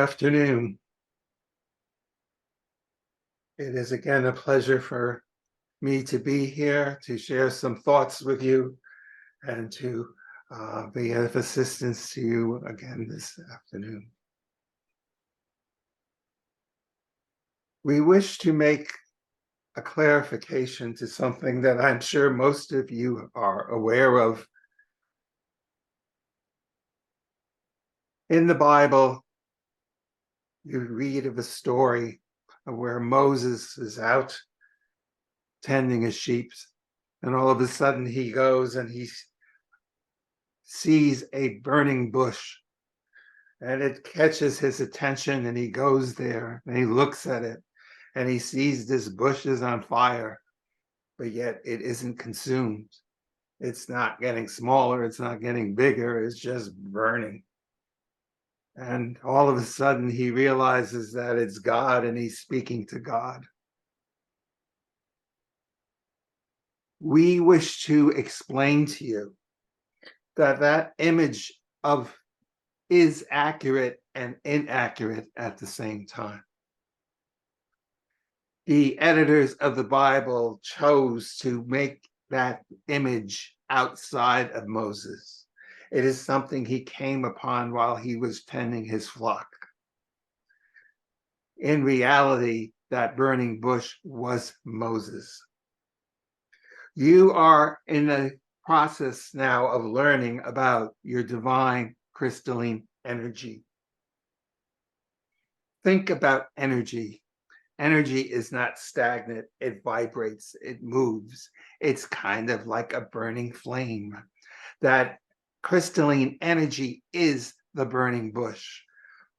afternoon. It is again a pleasure for me to be here to share some thoughts with you and to be of assistance to you again this afternoon. We wish to make a clarification to something that I'm sure most of you are aware of. In the Bible, you read of a story of where Moses is out tending his sheep, and all of a sudden he goes and he sees a burning bush, and it catches his attention, and he goes there and he looks at it, and he sees this bush is on fire, but yet it isn't consumed. It's not getting smaller, it's not getting bigger, it's just burning. And all of a sudden he realizes that it's God, and he's speaking to God. We wish to explain to you that that image of is accurate and inaccurate at the same time. The editors of the Bible chose to make that image outside of Moses. It is something he came upon while he was tending his flock. In reality, that burning bush was Moses. You are in the process now of learning about your divine crystalline energy. Think about energy. Energy is not stagnant, it vibrates, it moves. It's kind of like a burning flame. That crystalline energy is the burning bush.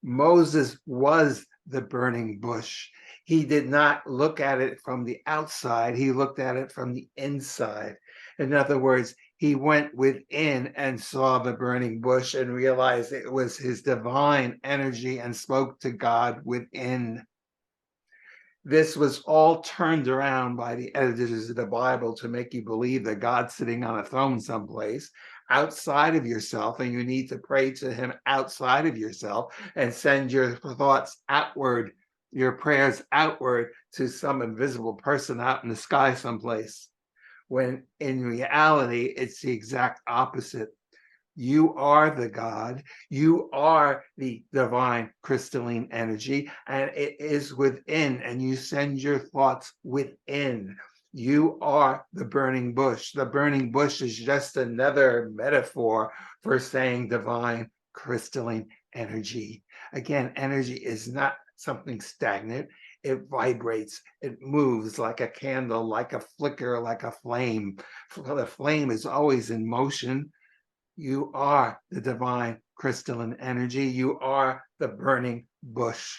Moses was the burning bush. He did not look at it from the outside, he looked at it from the inside. In other words, he went within and saw the burning bush and realized it was his divine energy and spoke to God within. This was all turned around by the editors of the Bible to make you believe that God's sitting on a throne someplace outside of yourself, and you need to pray to him outside of yourself and send your thoughts outward, your prayers outward to some invisible person out in the sky someplace, when in reality, it's the exact opposite. You are the God, you are the divine crystalline energy, and it is within, and you send your thoughts within. You are the burning bush. The burning bush is just another metaphor for saying divine crystalline energy. Again, energy is not something stagnant. It vibrates, it moves like a candle, like a flicker, like a flame. The flame is always in motion. You are the divine crystalline energy. You are the burning bush.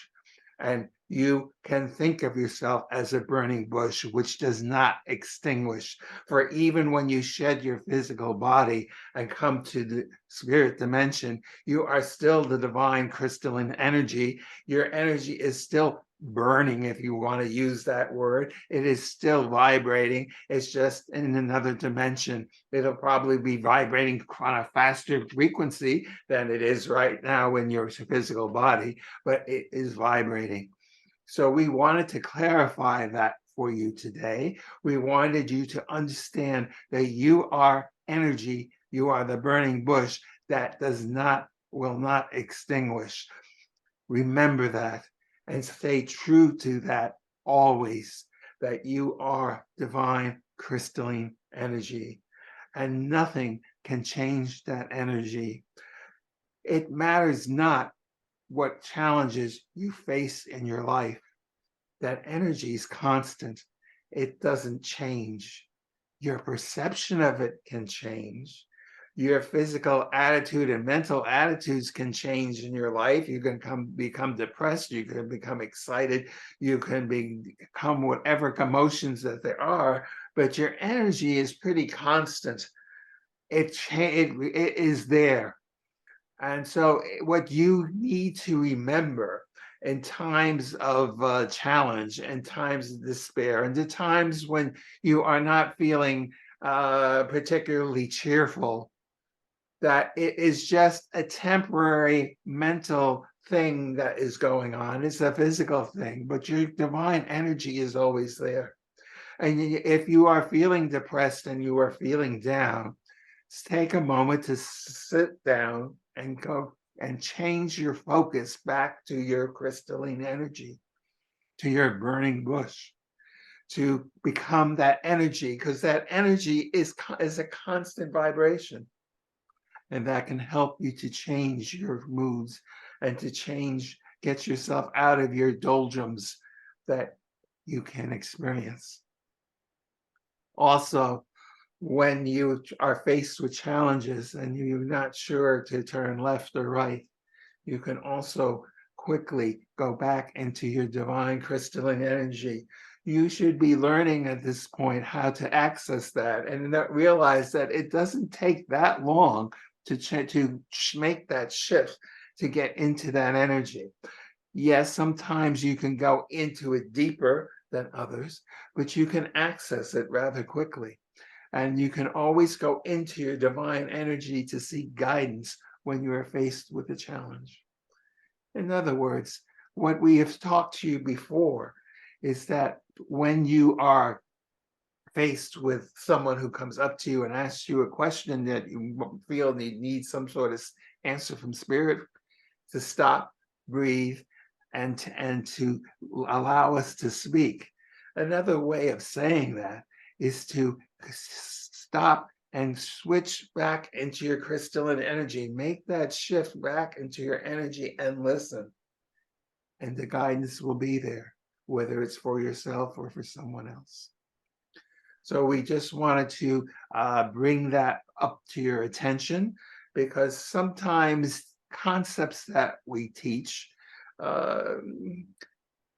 And you can think of yourself as a burning bush, which does not extinguish. For even when you shed your physical body and come to the spirit dimension, you are still the divine crystalline energy. Your energy is still burning, if you want to use that word. It is still vibrating. It's just in another dimension. It'll probably be vibrating on a faster frequency than it is right now in your physical body, but it is vibrating. So we wanted to clarify that for you today. We wanted you to understand that you are energy. You are the burning bush that will not extinguish. Remember that and stay true to that always, that you are divine crystalline energy, and nothing can change that energy. It matters not what challenges you face in your life. That energy is constant. It doesn't change. Your perception of it can change. Your physical attitude and mental attitudes can change in your life. You can become depressed. You can become excited. You can become whatever emotions that there are, but your energy is pretty constant. It is there. And so what you need to remember in times of challenge, and times of despair, and the times when you are not feeling particularly cheerful, that it is just a temporary mental thing that is going on. It's a physical thing, but your divine energy is always there. And if you are feeling depressed and you are feeling down, take a moment to sit down and go and change your focus back to your crystalline energy, to your burning bush, to become that energy, because that energy is a constant vibration. And that can help you to change your moods and to get yourself out of your doldrums that you can experience. Also, when you are faced with challenges and you're not sure to turn left or right, you can also quickly go back into your divine crystalline energy. You should be learning at this point how to access that and realize that it doesn't take that long to make that shift, to get into that energy. Yes, sometimes you can go into it deeper than others, but you can access it rather quickly. And you can always go into your divine energy to seek guidance when you are faced with a challenge. In other words, what we have talked to you before is that when you are faced with someone who comes up to you and asks you a question that you feel need some sort of answer from spirit, to stop, breathe, and to allow us to speak. Another way of saying that is to stop and switch back into your crystalline energy. Make that shift back into your energy and listen. And the guidance will be there, whether it's for yourself or for someone else. So we just wanted to bring that up to your attention, because sometimes concepts that we teach,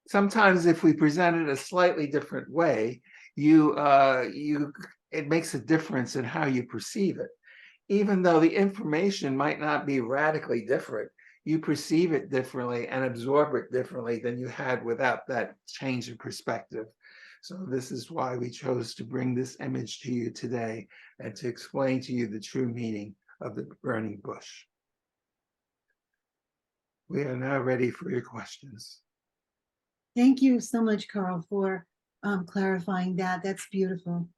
sometimes if we present it a slightly different way, it makes a difference in how you perceive it. Even though the information might not be radically different, you perceive it differently and absorb it differently than you had without that change of perspective. So this is why we chose to bring this image to you today and to explain to you the true meaning of the burning bush. We are now ready for your questions. Thank you so much, Carl, for clarifying that. That's beautiful.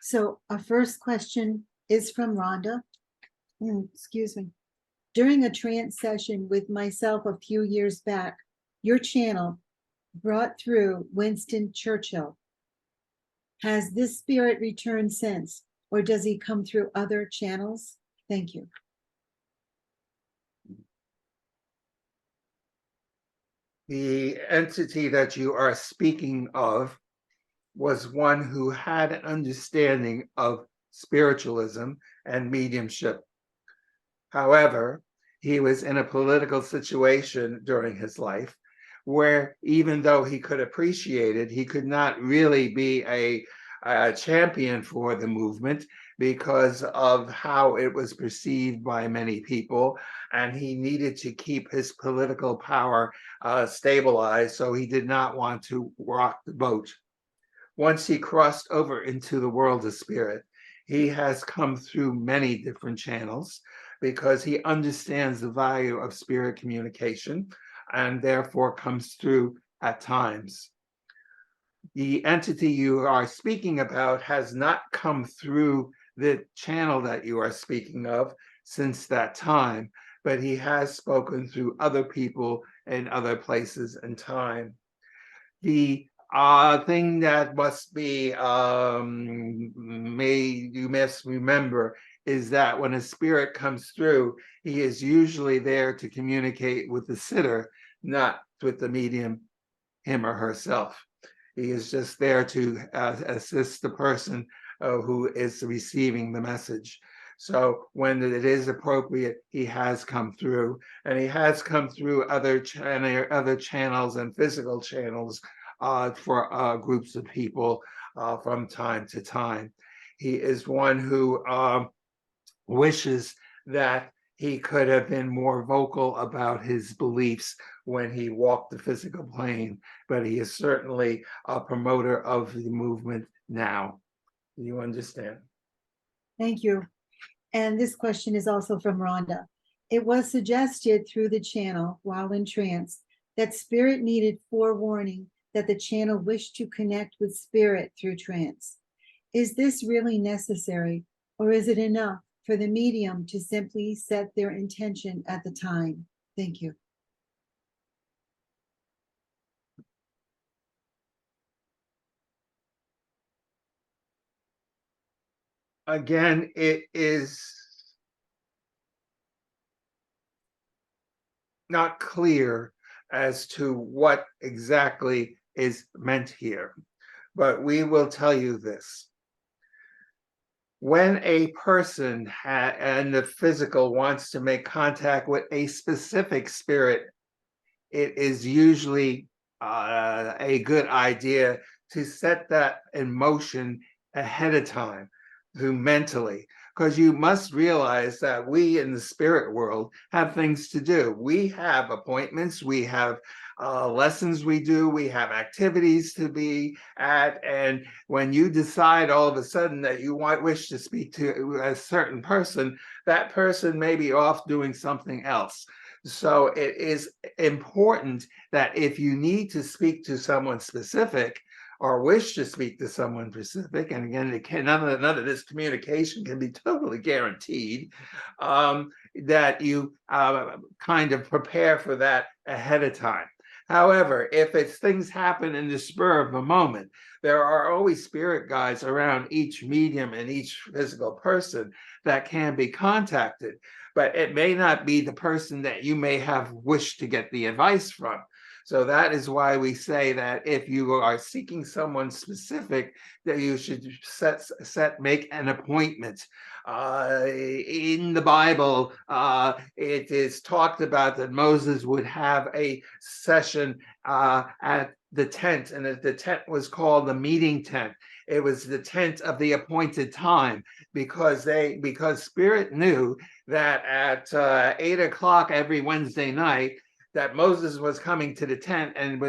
So our first question is from Rhonda. Excuse me. During a trance session with myself a few years back, your channel brought through Winston Churchill. Has this spirit returned since, or does he come through other channels? Thank you. The entity that you are speaking of was one who had an understanding of spiritualism and mediumship. However, he was in a political situation during his life where, even though he could appreciate it, he could not really be a champion for the movement because of how it was perceived by many people, and he needed to keep his political power stabilized, so he did not want to rock the boat. Once he crossed over into the world of spirit, he has come through many different channels because he understands the value of spirit communication and therefore comes through at times. The entity you are speaking about has not come through the channel that you are speaking of since that time, but he has spoken through other people in other places and time. The thing that must be you must remember is that when a spirit comes through, he is usually there to communicate with the sitter, not with the medium, him or herself. He is just there to assist the person who is receiving the message. So when it is appropriate, he has come through, and he has come through other channels and physical channels for groups of people from time to time. He is one who wishes that he could have been more vocal about his beliefs when he walked the physical plane, but he is certainly a promoter of the movement now. Do you understand? Thank you. And this question is also from Rhonda. It was suggested through the channel while in trance that spirit needed forewarning that the channel wished to connect with spirit through trance. Is this really necessary, or is it enough for the medium to simply set their intention at the time? Thank you. Again, it is not clear as to what exactly is meant here, but we will tell you this. When a person and the physical wants to make contact with a specific spirit, it is usually a good idea to set that in motion ahead of time, to mentally, because you must realize that we in the spirit world have things to do. We have appointments, we have lessons we do, we have activities to be at, and when you decide all of a sudden that you wish to speak to a certain person, that person may be off doing something else. So it is important that if you need to speak to someone specific or wish to speak to someone specific, and again, none of this communication can be totally guaranteed, that you kind of prepare for that ahead of time. However, if it's things happen in the spur of the moment, there are always spirit guides around each medium and each physical person that can be contacted, but it may not be the person that you may have wished to get the advice from. So that is why we say that if you are seeking someone specific, that you should make an appointment. In the Bible, it is talked about that Moses would have a session at the tent, and the tent was called the meeting tent. It was the tent of the appointed time, because Spirit knew that at 8 o'clock every Wednesday night, that Moses was coming to the tent, and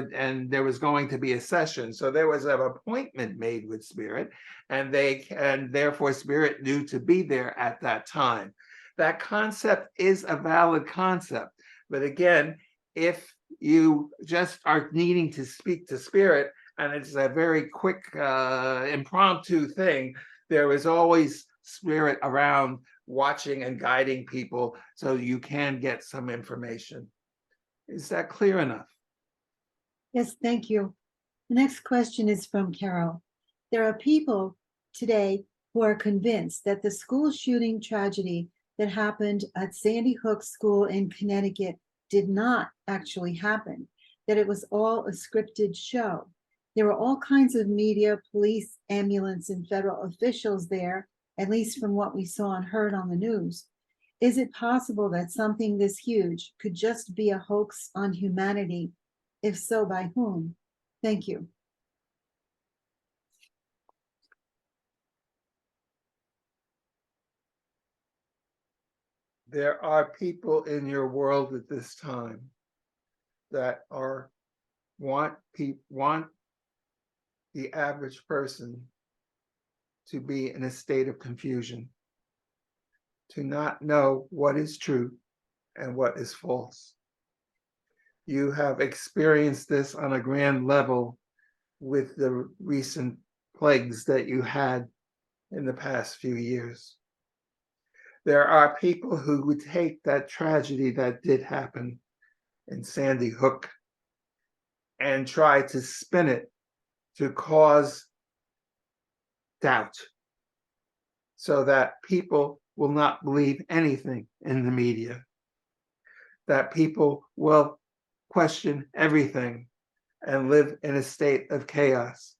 there was going to be a session. So there was an appointment made with Spirit, and therefore Spirit knew to be there at that time. That concept is a valid concept. But again, if you just are needing to speak to Spirit, and it's a very quick, impromptu thing, there is always Spirit around watching and guiding people, so you can get some information. Is that clear enough? Yes, thank you. The next question is from Carol. There are people today who are convinced that the school shooting tragedy that happened at Sandy Hook School in Connecticut did not actually happen, that it was all a scripted show. There were all kinds of media, police, ambulance, and federal officials there, at least from what we saw and heard on the news. Is it possible that something this huge could just be a hoax on humanity? If so, by whom? Thank you. There are people in your world at this time that want the average person to be in a state of confusion, to not know what is true and what is false. You have experienced this on a grand level with the recent plagues that you had in the past few years. There are people who would take that tragedy that did happen in Sandy Hook and try to spin it to cause doubt, so that people will not believe anything in the media, that people will question everything and live in a state of chaos,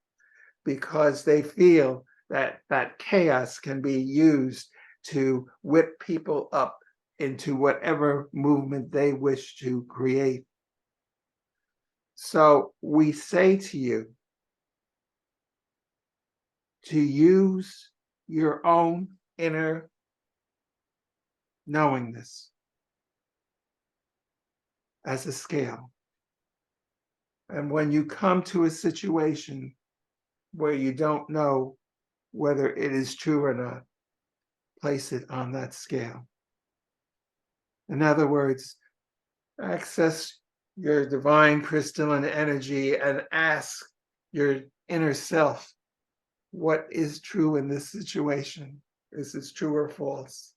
because they feel that that chaos can be used to whip people up into whatever movement they wish to create. So we say to you to use your own inner knowingness as a scale. And when you come to a situation where you don't know whether it is true or not, place it on that scale. In other words, access your divine crystalline energy and ask your inner self, what is true in this situation? Is this true or false?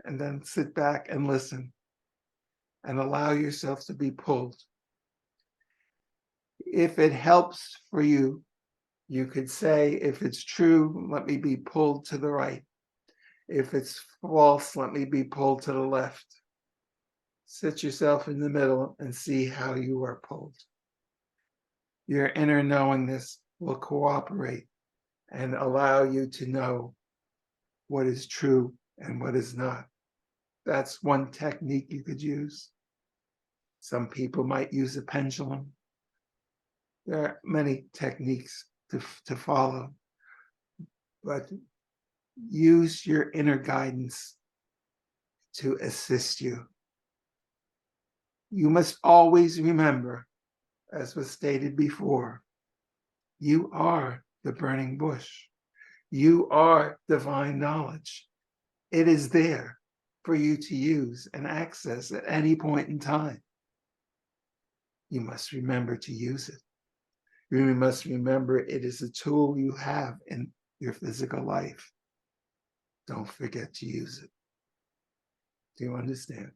And then sit back and listen and allow yourself to be pulled. If it helps for you, you could say, if it's true, let me be pulled to the right. If it's false, let me be pulled to the left. Sit yourself in the middle and see how you are pulled. Your inner knowingness will cooperate and allow you to know what is true and what is not. That's one technique you could use. Some people might use a pendulum. There are many techniques to follow, but use your inner guidance to assist you. You must always remember, as was stated before, you are the burning bush. You are divine knowledge. It is there for you to use and access at any point in time. You must remember to use it. You must remember it is a tool you have in your physical life. Don't forget to use it. Do you understand?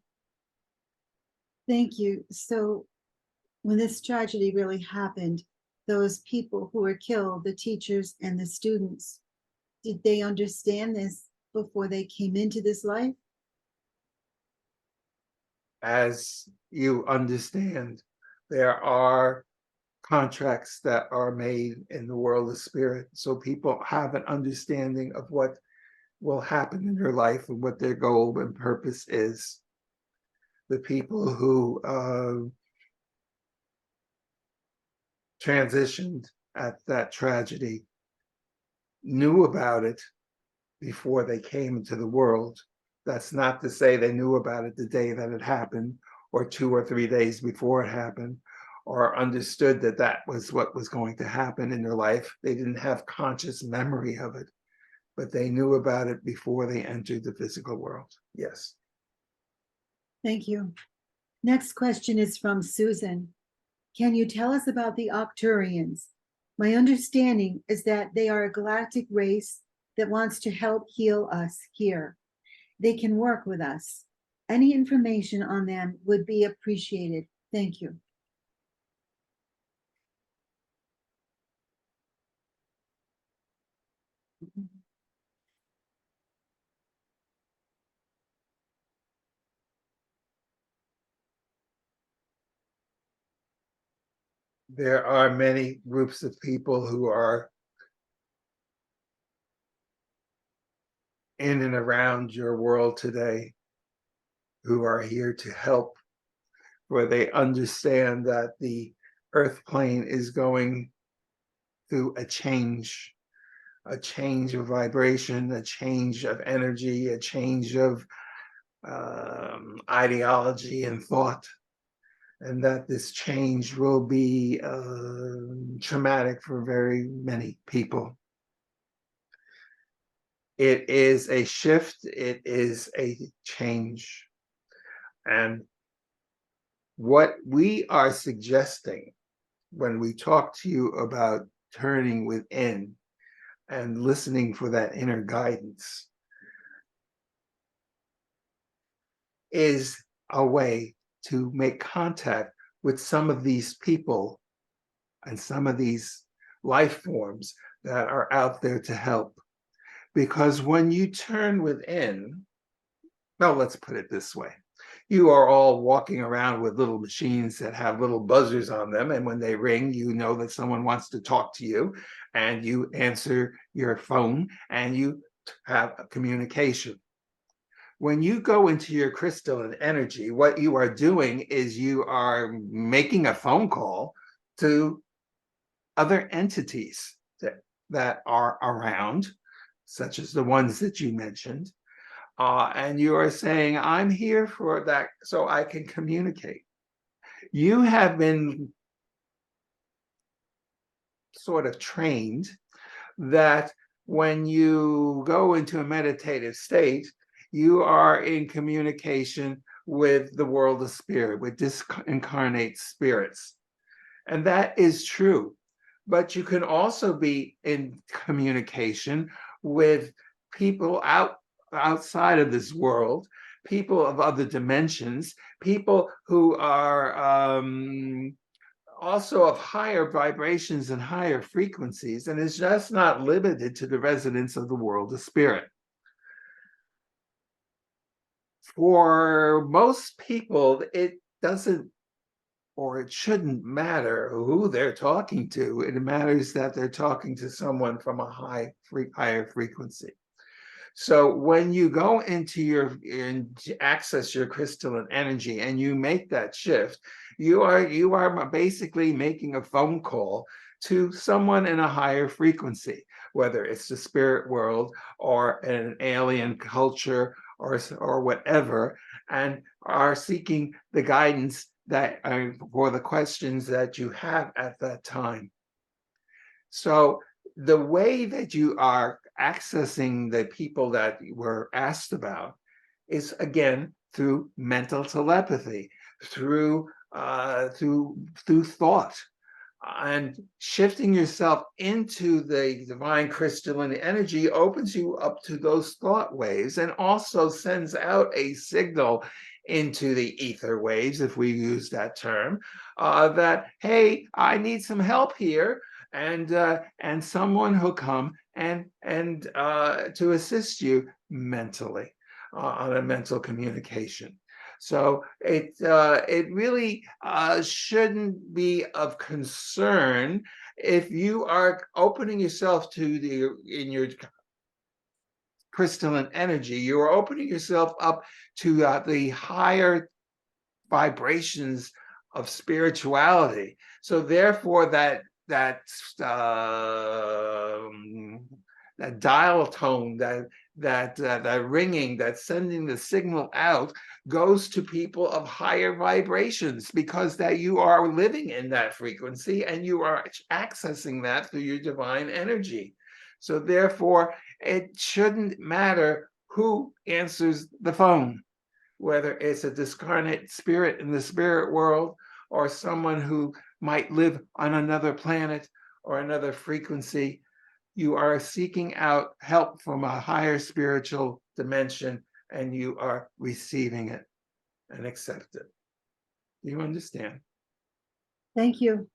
Thank you. So when this tragedy really happened, those people who were killed, the teachers and the students, did they understand this before they came into this life? As you understand, there are contracts that are made in the world of spirit. So people have an understanding of what will happen in your life and what their goal and purpose is. The people who transitioned at that tragedy knew about it before they came into the world. That's not to say they knew about it the day that it happened, or 2 or 3 days before it happened, or understood that that was what was going to happen in their life. They didn't have conscious memory of it, but they knew about it before they entered the physical world. Yes. Thank you. Next question is from Susan. Can you tell us about the Octurians? My understanding is that they are a galactic race that wants to help heal us here. They can work with us. Any information on them would be appreciated. Thank you. There are many groups of people who are in and around your world today who are here to help, where they understand that the earth plane is going through a change of vibration, a change of energy, a change of ideology and thought, and that this change will be traumatic for very many people. It is a shift, it is a change. And what we are suggesting when we talk to you about turning within and listening for that inner guidance is a way to make contact with some of these people and some of these life forms that are out there to help. Because when you turn within, well, let's put it this way. You are all walking around with little machines that have little buzzers on them. And when they ring, you know that someone wants to talk to you, and you answer your phone and you have a communication. When you go into your crystalline energy, what you are doing is you are making a phone call to other entities that are around, such as the ones that you mentioned. And you are saying, I'm here for that so I can communicate. You have been sort of trained that when you go into a meditative state, you are in communication with the world of spirit, with disincarnate spirits. And that is true. But you can also be in communication with people outside of this world, people of other dimensions, people who are also of higher vibrations and higher frequencies, and it's just not limited to the residents of the world of spirit. For most people, it doesn't, or it shouldn't matter who they're talking to. It matters that they're talking to someone from a higher frequency. So when you go into access your crystalline energy and you make that shift, you are basically making a phone call to someone in a higher frequency, whether it's the spirit world or an alien culture or whatever, and are seeking the guidance that for the questions that you have at that time. So the way that you are accessing the people that were asked about is again through mental telepathy, through thought, and shifting yourself into the divine crystalline energy opens you up to those thought waves and also sends out a signal into the ether waves, if we use that term, that, hey, I need some help here, and someone who'll come and to assist you mentally on a mental communication. So it really shouldn't be of concern if you are opening yourself to in your crystalline energy. You are opening yourself up to the higher vibrations of spirituality. So therefore, that dial tone, that ringing, that sending the signal out, goes to people of higher vibrations, because that you are living in that frequency and you are accessing that through your divine energy. So therefore, it shouldn't matter who answers the phone, whether it's a discarnate spirit in the spirit world or someone who might live on another planet or another frequency. You are seeking out help from a higher spiritual dimension, and you are receiving it and accept it. Do you understand? Thank you.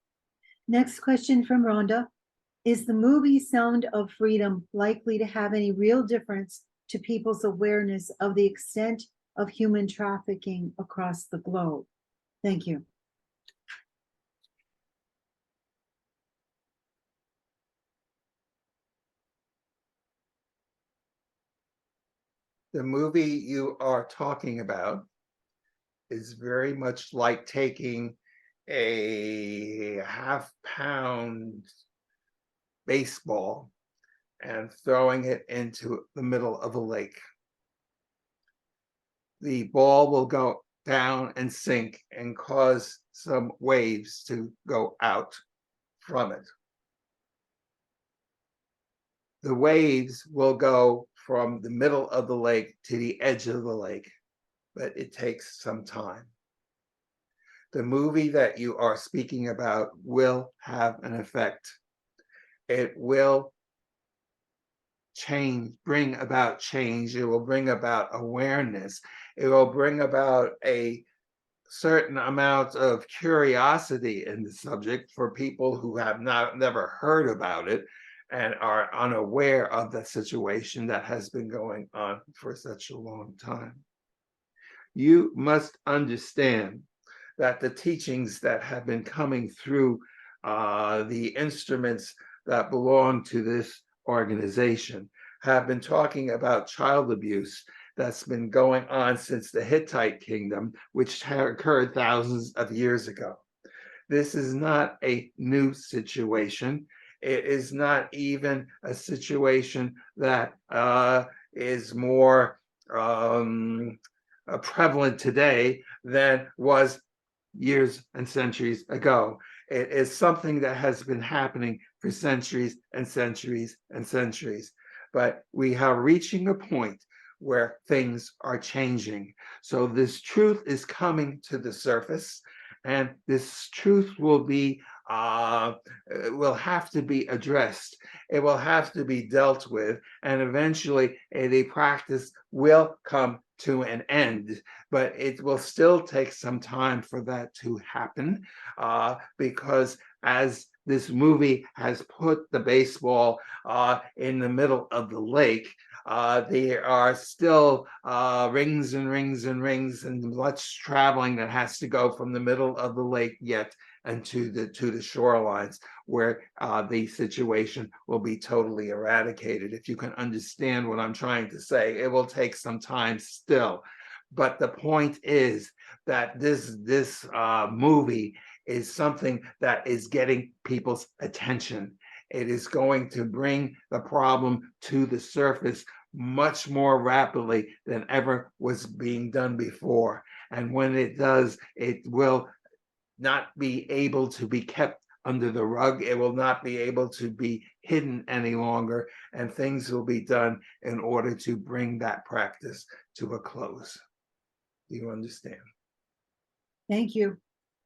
Next question from Rhonda. Is the movie Sound of Freedom likely to have any real difference to people's awareness of the extent of human trafficking across the globe? Thank you. The movie you are talking about is very much like taking a half-pound baseball and throwing it into the middle of a lake. The ball will go down and sink and cause some waves to go out from it. The waves will go from the middle of the lake to the edge of the lake, but it takes some time. The movie that you are speaking about will have an effect. It will bring about change. It will bring about awareness. It will bring about a certain amount of curiosity in the subject for people who have never heard about it and are unaware of the situation that has been going on for such a long time. You must understand that the teachings that have been coming through the instruments that belong to this organization have been talking about child abuse that's been going on since the Hittite kingdom, which occurred thousands of years ago. This is not a new situation. It is not even a situation that is more prevalent today than was years and centuries ago. It is something that has been happening for centuries and centuries and centuries. But we are reaching a point where things are changing. So this truth is coming to the surface, and this truth will have to be addressed. It will have to be dealt with, and eventually the practice will come to an end. But it will still take some time for that to happen, because as this movie has put the baseball in the middle of the lake, there are still rings and rings and rings and much traveling that has to go from the middle of the lake yet and to the shorelines where the situation will be totally eradicated. If you can understand what I'm trying to say, it will take some time still. But the point is that this movie is something that is getting people's attention. It is going to bring the problem to the surface much more rapidly than ever was being done before. And when it does, it will not be able to be kept under the rug. It will not be able to be hidden any longer, and things will be done in order to bring that practice to a close. Do you understand? Thank you.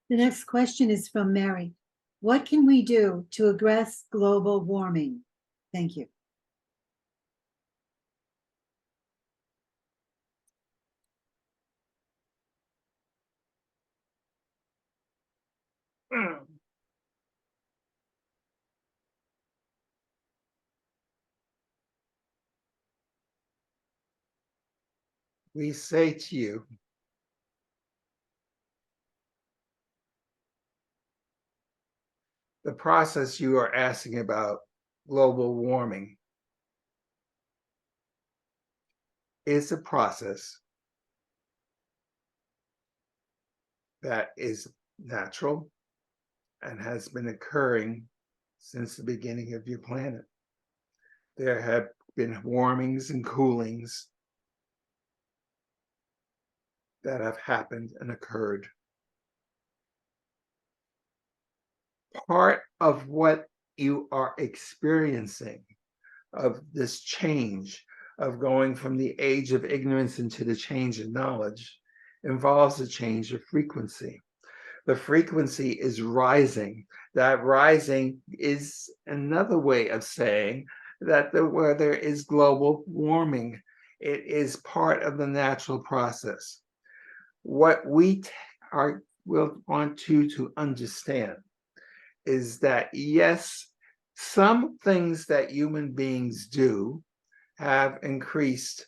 The next question is from Mary. What can we do to address global warming? Thank you. We say to you, the process you are asking about, global warming, is a process that is natural and has been occurring since the beginning of your planet. There have been warmings and coolings that have happened and occurred. Part of what you are experiencing, of this change, of going from the age of ignorance into the change of knowledge, involves a change of frequency. The frequency is rising. That rising is another way of saying that the weather is global warming. It is part of the natural process. What we will want you to understand is that, yes, some things that human beings do have increased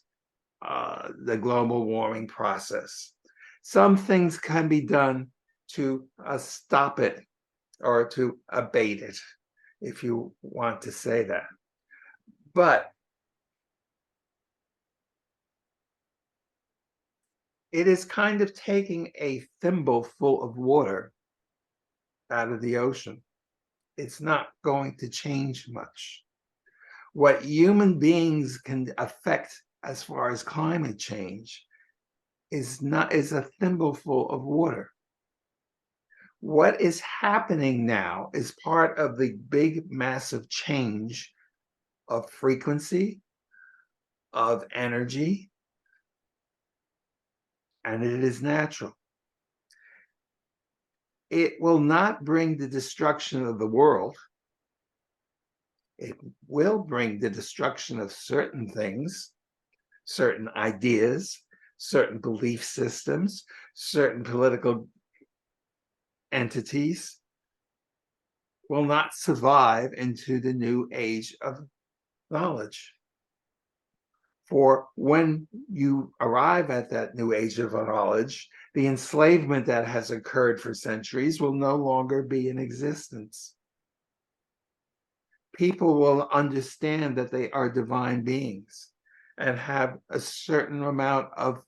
the global warming process. Some things can be done to stop it or to abate it, if you want to say that. But it is kind of taking a thimble full of water out of the ocean. It's not going to change much. What human beings can affect as far as climate change is a thimbleful of water. What is happening now is part of the big, massive change of frequency, of energy, and it is natural. It will not bring the destruction of the world. It will bring the destruction of certain things, certain ideas, certain belief systems, certain political entities will not survive into the new age of knowledge. For when you arrive at that new age of knowledge, the enslavement that has occurred for centuries will no longer be in existence. People will understand that they are divine beings and have a certain amount of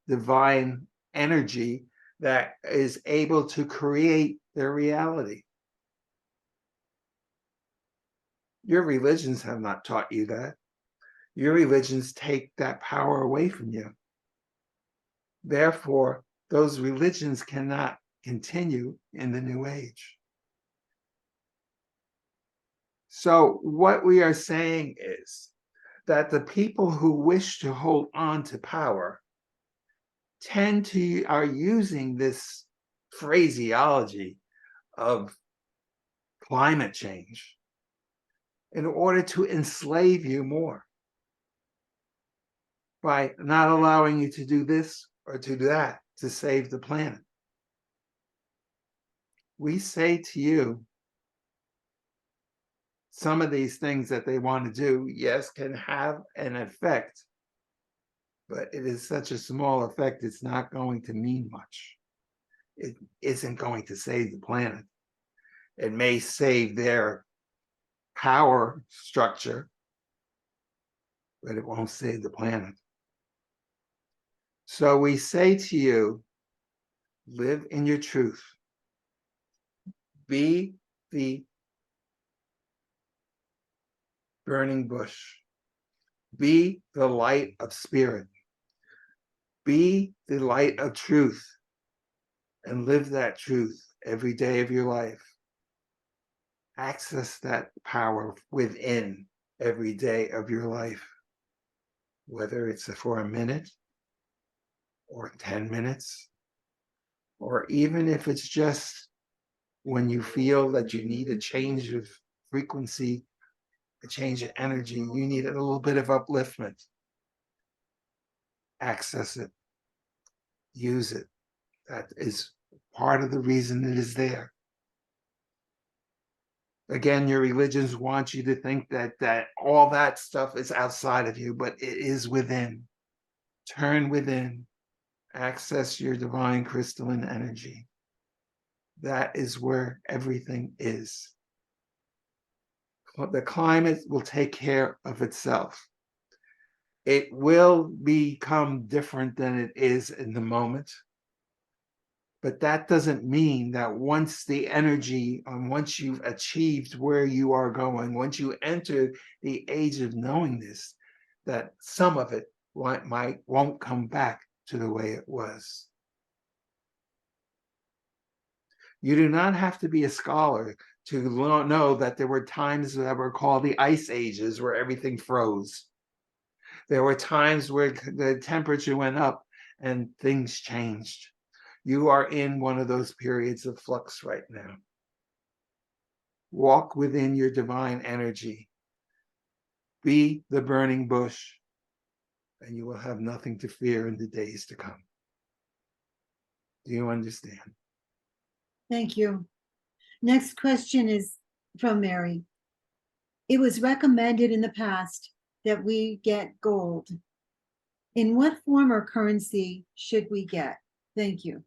divine energy that is able to create their reality. Your religions have not taught you that. Your religions take that power away from you. Therefore, those religions cannot continue in the new age. So what we are saying is that the people who wish to hold on to power are using this phraseology of climate change in order to enslave you more by not allowing you to do this or to do that to save the planet. We say to you, some of these things that they want to do, yes, can have an effect, but it is such a small effect, it's not going to mean much. It isn't going to save the planet. It may save their power structure, but it won't save the planet. So we say to you, live in your truth. Be the burning bush. Be the light of spirit. Be the light of truth and live that truth every day of your life. Access that power within every day of your life, whether it's for a minute or 10 minutes, or even if it's just when you feel that you need a change of frequency, a change of energy, you need a little bit of upliftment. Access it, use it. That is part of the reason it is there. Again, your religions want you to think that all that stuff is outside of you, but it is within. Turn within, access your divine crystalline energy. That is where everything is. The climate will take care of itself. It will become different than it is in the moment. But that doesn't mean that once the energy, once you've achieved where you are going, once you enter the age of knowing this, that some of it won't come back to the way it was. You do not have to be a scholar to know that there were times that were called the ice ages where everything froze. There were times where the temperature went up and things changed. You are in one of those periods of flux right now. Walk within your divine energy. Be the burning bush, and you will have nothing to fear in the days to come. Do you understand? Thank you. Next question is from Mary. It was recommended in the past that we get gold. In what form or currency should we get? Thank you.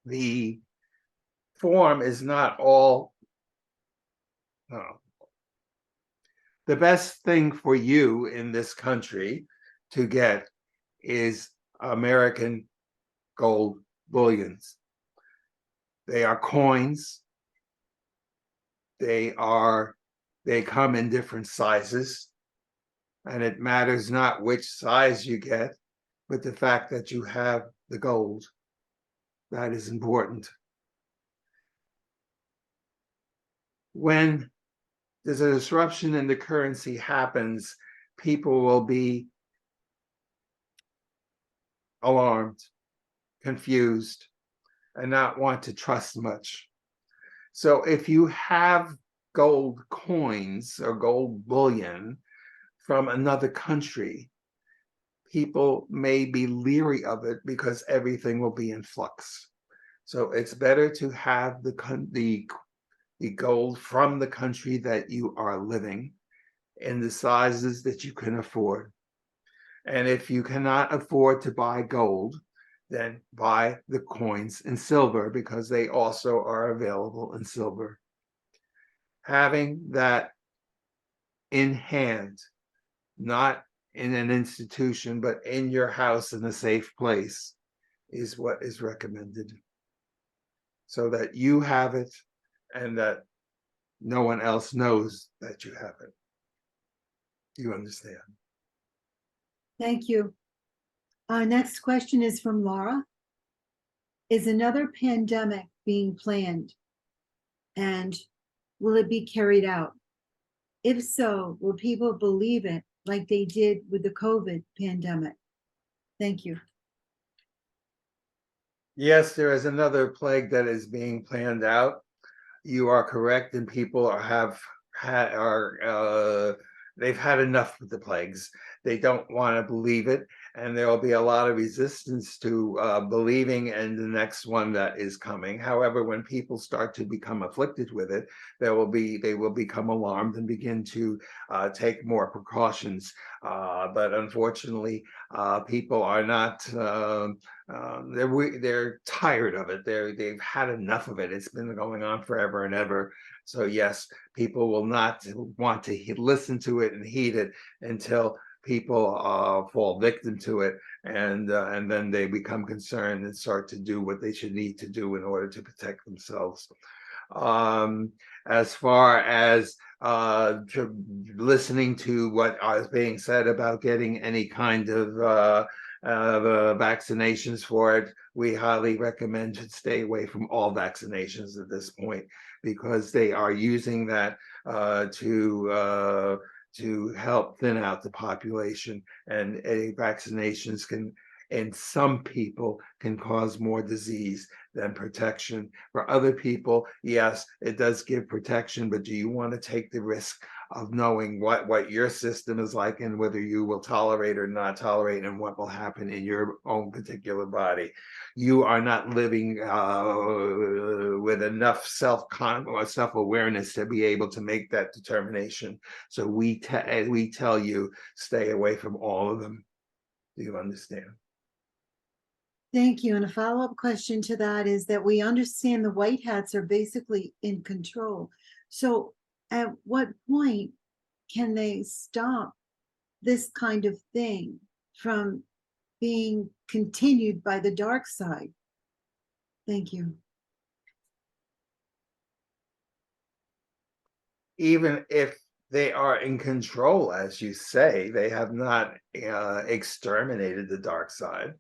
The form is not all. The best thing for you in this country to get is American gold bullions. They are coins. They come in different sizes, and it matters not which size you get, but the fact that you have the gold. That is important. When there's a disruption in the currency happens, people will be alarmed, confused, and not want to trust much. So if you have gold coins or gold bullion from another country, people may be leery of it because everything will be in flux. So it's better to have the gold from the country that you are living in the sizes that you can afford. And if you cannot afford to buy gold, then buy the coins in silver because they also are available in silver. Having that in hand, not in an institution, but in your house in a safe place, is what is recommended. So that you have it and that no one else knows that you have it. Do you understand? Thank you. Our next question is from Laura. Is another pandemic being planned? And will it be carried out? If so, will people believe it like they did with the COVID pandemic? Thank you. Yes, there is another plague that is being planned out. You are correct, and people have had they've had enough of the plagues. They don't want to believe it, and there will be a lot of resistance to believing in the next one that is coming. However, when people start to become afflicted with it, they will become alarmed and begin to take more precautions. But unfortunately, people are not. They're tired of it. They've had enough of it. It's been going on forever and ever. So yes, people will not want to listen to it and heed it until people fall victim to it, and then they become concerned and start to do what they should need to do in order to protect themselves. Um, as far as listening to what is being said about getting any kind of vaccinations for it, we highly recommend to stay away from all vaccinations at this point, because they are using that to help thin out the population, and vaccinations can, in some people, can cause more disease than protection. For other people, yes, it does give protection, but do you want to take the risk of knowing what your system is like, and whether you will tolerate or not tolerate, and what will happen in your own particular body? You are not living with enough self-awareness to be able to make that determination. So we tell you, stay away from all of them. Do you understand? Thank you. And a follow-up question to that is that we understand the white hats are basically in control. So at what point can they stop this kind of thing from being continued by the dark side? Thank you. Even if they are in control, as you say, they have not exterminated the dark side.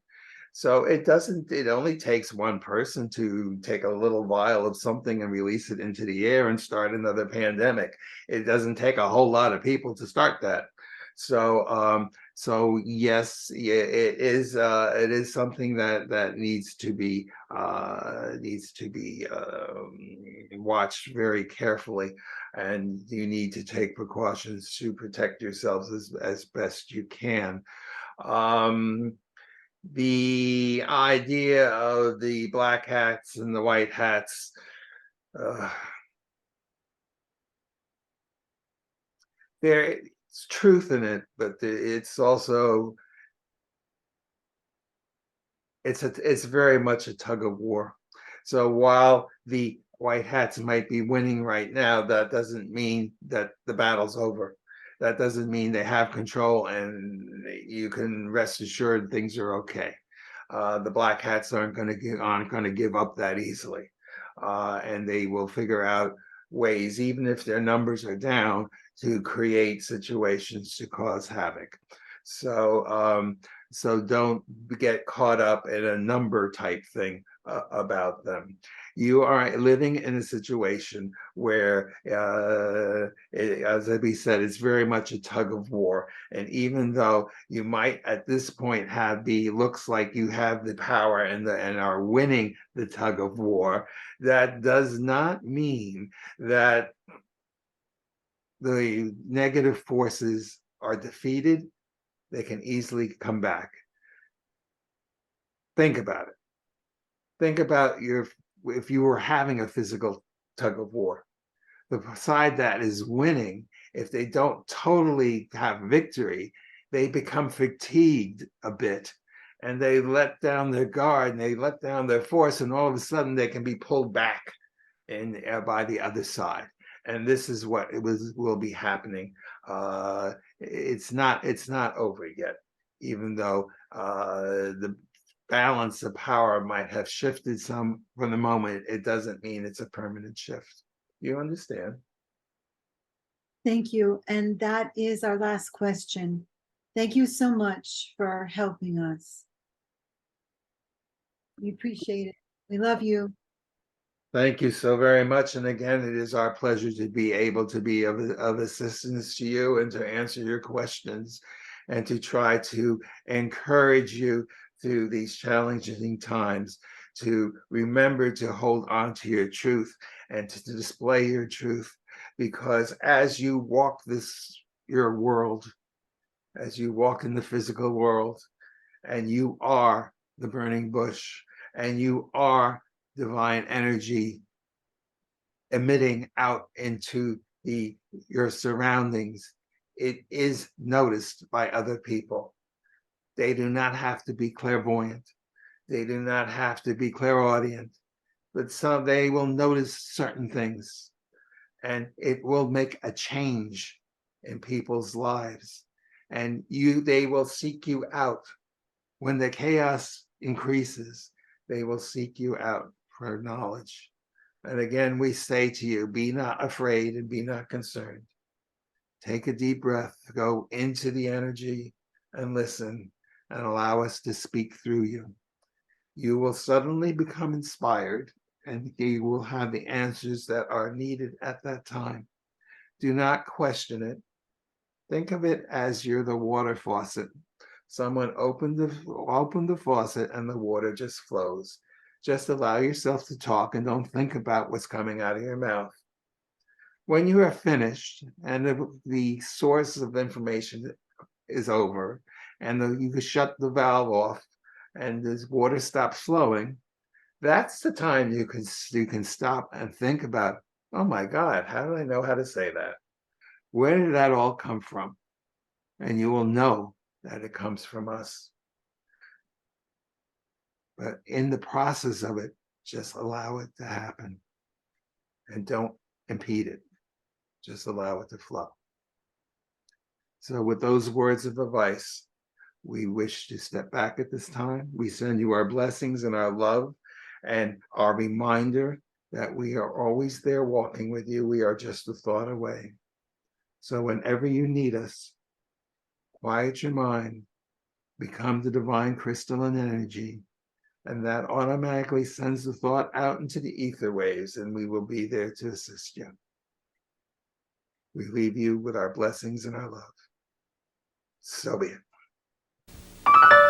So it only takes one person to take a little vial of something and release it into the air and start another pandemic. It doesn't take a whole lot of people to start that. So yes, yeah, it is something that needs to be watched very carefully, and you need to take precautions to protect yourselves as best you can. Um, the idea of the black hats and the white hats, uh, there's truth in it, but it's also it's very much a tug of war. So while the white hats might be winning right now, that doesn't mean that the battle's over. That doesn't mean they have control, and you can rest assured things are okay. The black hats aren't going to give up that easily, and they will figure out ways, even if their numbers are down, to create situations to cause havoc. So so don't get caught up in a number type thing about them. You are living in a situation where, as we said, it's very much a tug of war. And even though you might at this point looks like you have the power and are winning the tug of war, that does not mean that the negative forces are defeated. They can easily come back. Think about it. Think about if you were having a physical tug of war, the side that is winning, if they don't totally have victory, they become fatigued a bit, and they let down their guard, and they let down their force, and all of a sudden they can be pulled back by the other side. And this is what will be happening. It's not over yet, even though the balance of power might have shifted some from the moment. It doesn't mean it's a permanent shift. You understand? Thank you. And that is our last question. Thank you so much for helping us. We appreciate it. We love you. Thank you so very much. And again, it is our pleasure to be able to be of assistance to you and to answer your questions and to try to encourage you through these challenging times to remember to hold on to your truth and to display your truth. Because as you walk your world, as you walk in the physical world, and you are the burning bush, and you are divine energy emitting out into your surroundings, it is noticed by other people. They do not have to be clairvoyant. They do not have to be clairaudient, but some they will notice certain things, and it will make a change in people's lives. And they will seek you out when the chaos increases. They will seek you out for knowledge. And again, we say to you, be not afraid and be not concerned. Take a deep breath, go into the energy and listen and allow us to speak through you. You will suddenly become inspired and you will have the answers that are needed at that time. Do not question it. Think of it as you're the water faucet. Someone opened the faucet and the water just flows. Just allow yourself to talk and don't think about what's coming out of your mouth. When you are finished and the source of information is over and you can shut the valve off and the water stops flowing, that's the time you can stop and think about, oh my God, how do I know how to say that? Where did that all come from? And you will know that it comes from us. But in the process of it, just allow it to happen and don't impede it. Just allow it to flow. So with those words of advice, we wish to step back at this time. We send you our blessings and our love and our reminder that we are always there walking with you. We are just a thought away. So whenever you need us, quiet your mind, become the divine crystalline energy, and that automatically sends the thought out into the ether waves, and we will be there to assist you. We leave you with our blessings and our love. So be it.